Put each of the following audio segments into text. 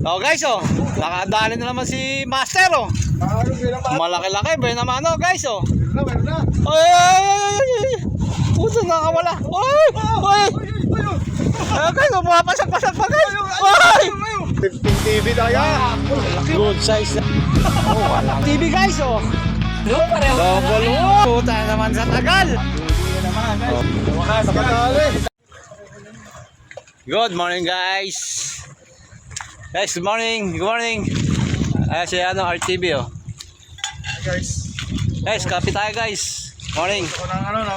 Oh guys, oh, nakadali na naman si Master, oh. Malaki-laki, ba naman, oh guys, oh. Ay! Puto, nakawala. Ay! Ay! Ay guys, oh, pumapasak-pasak pa guys. Ay! 15 TV tayo. Good size. Oh, wala. TV guys, oh. Double, oh. Puta naman sa tagal. Good morning guys. Guys, good morning. Good morning. Ayan si RTV, oh. Guys. Guys, kape tayo guys. Morning. Ako ng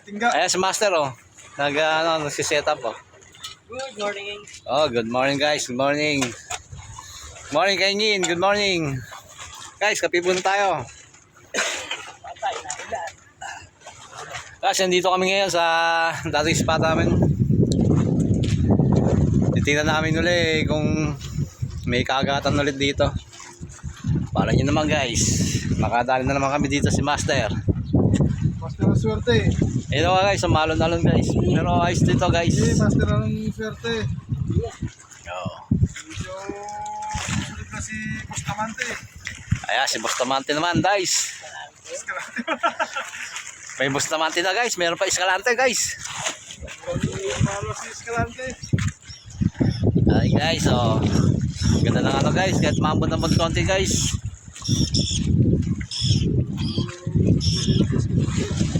tingga. Ayan si Master, oh. Nagsi-set up, oh. Good morning. Oh, good morning guys. Good morning. Good morning kay Ngin. Good morning. Guys, kape muna tayo. Guys, nandito kami ngayon sa dating spot namin. Titingnan namin ulit kung may kagatan ulit dito. Para nyo naman guys, makadali na naman kami dito si Master. Master ng swerte. Ito guys, malon-alon guys. Pero ayos dito guys. Master ng swerte. Oh. Medyo sulit na si Bustamante. Ayan, si Bustamante naman guys. May Bustamante na guys, meron pa Escalante guys. Si Escalante. Ay guys, oh. Ganda ng ano guys, kahit mambot-ambot konti guys.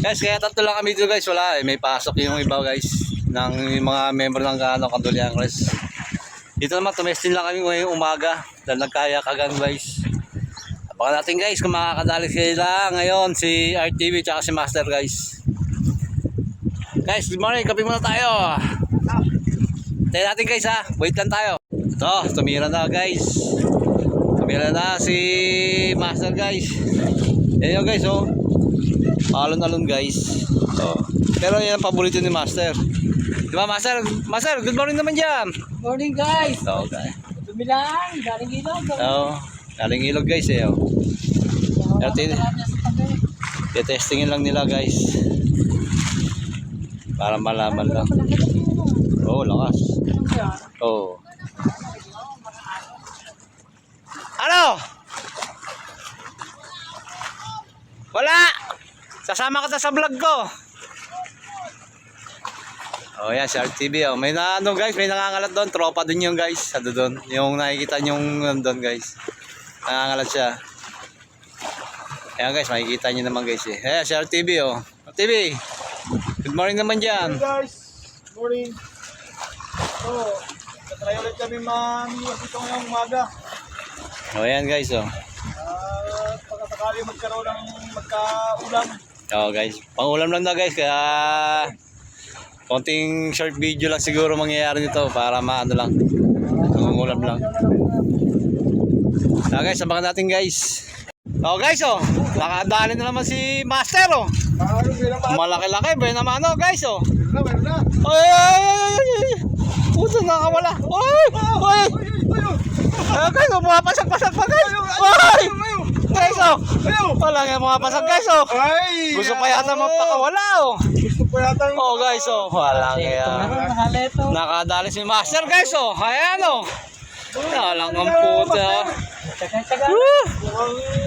Guys, kaya tatlo lang kami dito guys, wala eh. May pasok yung iba guys, ng mga member ng Kanduliangres. Dito naman, tumestin lang kami ngayong umaga, dahil nagkayakagan guys. Abangan natin guys, kung makakadali sila ngayon, si RTV tsaka si Master guys. Guys, good morning, kape muna tayo. Tayo natin guys ha, wait lang tayo. Ito, tumira na guys. Tumira na si Master guys. Yan yun guys, oh. Alon-alon guys. Oh. Pero yan ang paborito ni Master. Diba Master? Master, good morning naman dyan. Morning guys. Oh, okay. Dumilang, galing ilog. Oh, galing ilog guys eh. Oh. Testingin lang nila guys. Para malaman lang. Oh, lakas. Oh. Ano? Wala. Sasama ka sa vlog ko. Oh, yan si RTV. Oh. May na ano guys, may nangangalat doon, tropa din yung guys. Ano doon? Yung nakikita niyo doon guys. Nangangalat siya. Ayan guys, makikita niyo naman guys eh. Ayan si RTV oh. RTV. Good morning naman diyan. Hey guys. Morning. So, tatry ulit kami maniwas dito ngayong umaga. Oh, ayan guys oh. Pagkakali magkaroon ng magkaulam. Oh guys, pangulam lang na guys, kaya konting short video lang siguro mangyayari nito para maano lang, pangulam lang. So guys, abangan natin guys. Oh guys oh, nakadali na naman si Master oh. Malaki-laki, ba naman oh guys oh. Meron na. Ay! Puto, nakawala. Ay! Ay! Ay guys oh, pumapasak-pasak pa guys. Ay! Guys oh, wala nga mga pasag guys oh. Ay! Gusto pa yata magpakawala oh. Gusto pa yata. Oh guys oh, wala nga. Nakadali si Master guys oh. Ayan oh. Walang ang puta.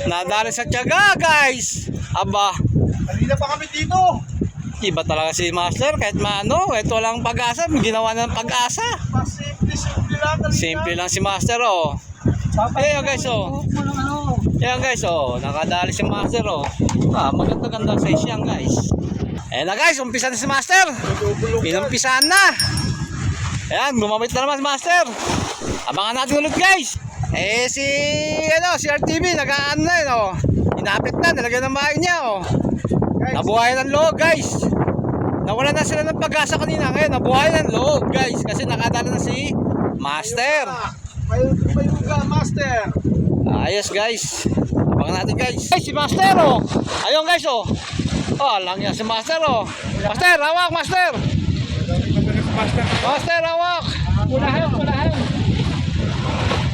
Nadali sa tiyaga guys. Aba. Kanina pa kami dito. Iba talaga si Master kahit maano, kahit walang pag-asa, ginawa ng pag-asa. Simple lang. Simple lang si Master oh. Ayan guys oh. Ayan guys oh, nakadali si Master oh. Ah, maganda-ganda size yan guys. Ayan na guys, umpisa na si Master. Pinumpisahan na. Ayan, gumamit na naman si Master. Abangan natin ulit guys. Eh si RTV nag-aano na yun oh. Inapit na, nilagyan ng bahay niya oh. Nabuhay ng loob guys. Nawala na sila ng pag-asa kanina, ngayon nabuhay ng loob guys. Kasi nakadala na si Master. Mayuga, Master. Ayos guys. Abangan natin guys. Ay, si Master oh. Ayun guys oh. Oh, lang yan si Master oh. Master, hawak Master. Master, hawak. Pulahan.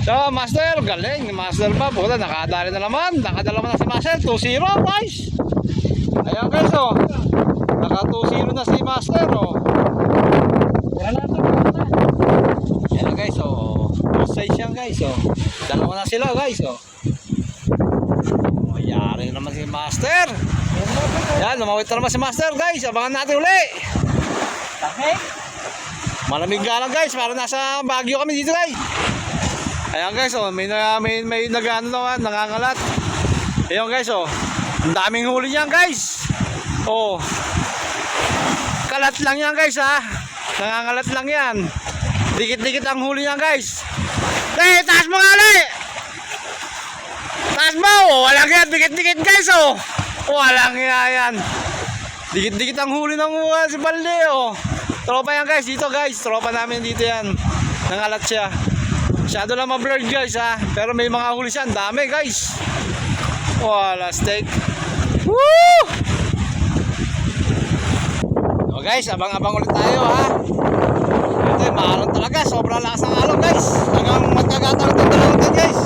So, Master, galing. Master pa, buta, nakadali na naman. Nakadala mo na si Master, 2-0 guys. Ayan guys oh. Naka 2-0 na si Master oh. Ayan guys oh. size yan guys, oh. Dalawa na sila guys, oh. Mayari naman si Master. Yan, lumawit na naman si Master guys. Abangan natin uli. Takay. Malamig nga lang guys, parang nasa Baguio kami dito guys. Ayan guys, oh, may nag-ano naman, nangangalat. Ayan guys, oh. Ang daming huli niyan guys. Oh. Kalat lang yan guys, ha. Nangangalat lang yan. Dikit-dikit ang huli niyan guys. Taas mo nga li! Taas mo! Oh, walang yan, dikit-dikit guys, oh. Walang yan. Dikit-dikit ang huli ng si Balde, oh. Tropa yan guys, dito guys. Tropa namin dito yan. Nangalat siya. Masyado lang ma-blurred guys, ha. Pero may mga huli siya, dami guys. Wala steak. Woo! So guys, abang-abang ulit tayo, ha. Ito yung maalon talaga. Sobrang lakas ng alon guys. Hanggang magkagataw ito dalawang din guys.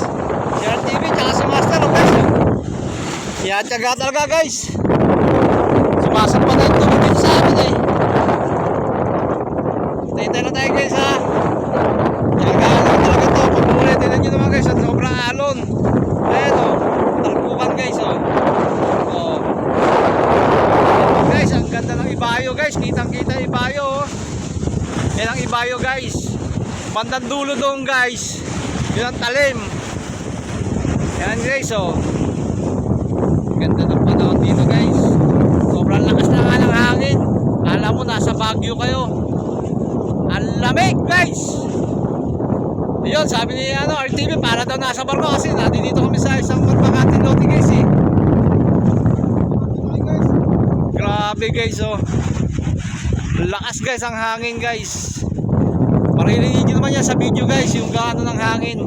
Si RTV tsaka si Master, oh, guys. Yan, tiyaga talaga guys. Sumasampa na yung tubig dito sa amin, eh. Hintay na tayo guys, ha. Tiyaga alon talaga ito. Pag-ulit, tinan nyo naman guys. Sobrang alon. Ayan, oh. Talpukan guys, oh. Oh. Guys, ang ganda ng Ibayo guys. Kitang-kita Ibayo, oh. Yan ang Ibayo guys. Bandang dulo doon guys. Yun ang talim. Yan guys, oh. Ganda ng panahon dito guys. Sobrang lakas na nga ng hangin. Alam mo, nasa Baguio kayo. Ang lamig guys. Yun, sabi ni RTV, para daw nasa barko kasi dito kami sa isang magpakatin lote guys, eh. Grabe guys, oh. Lakas guys ang hangin guys. Maririnig nyo naman yan sa video guys, yung gaano ng hangin.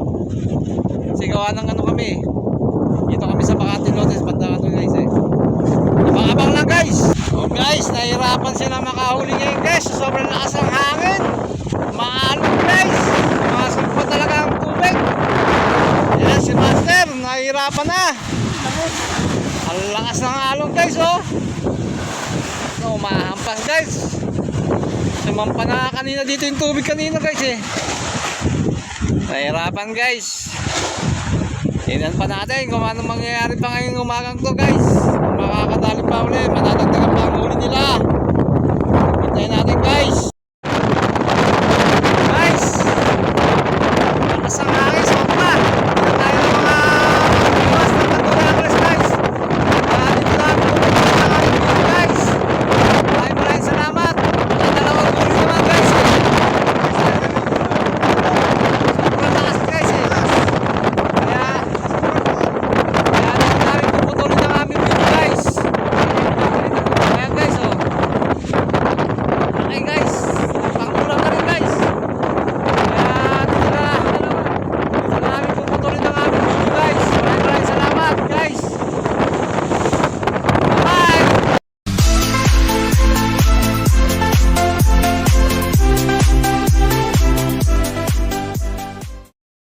Kasi gawa ng ano kami. Dito kami sa Bakatin Lotes, banda ka guys, eh. Abang-abang lang guys. Oh guys, nahirapan sila makahuli ngayon guys. Sobrang lakas ng hangin. Maalon guys. Pumasok pa talaga ang tubig. Yan si Master, nahirapan na. Ang lakas ng alon guys, oh. So, mahampas guys. Sumampa na kanina dito yung tubig kanina guys, eh. Nahirapan guys. Tingnan pa natin kung anong mangyayari pa ngayong umagang to guys. Kung makakadali pa uli, manatagdagan pa ang huli nila.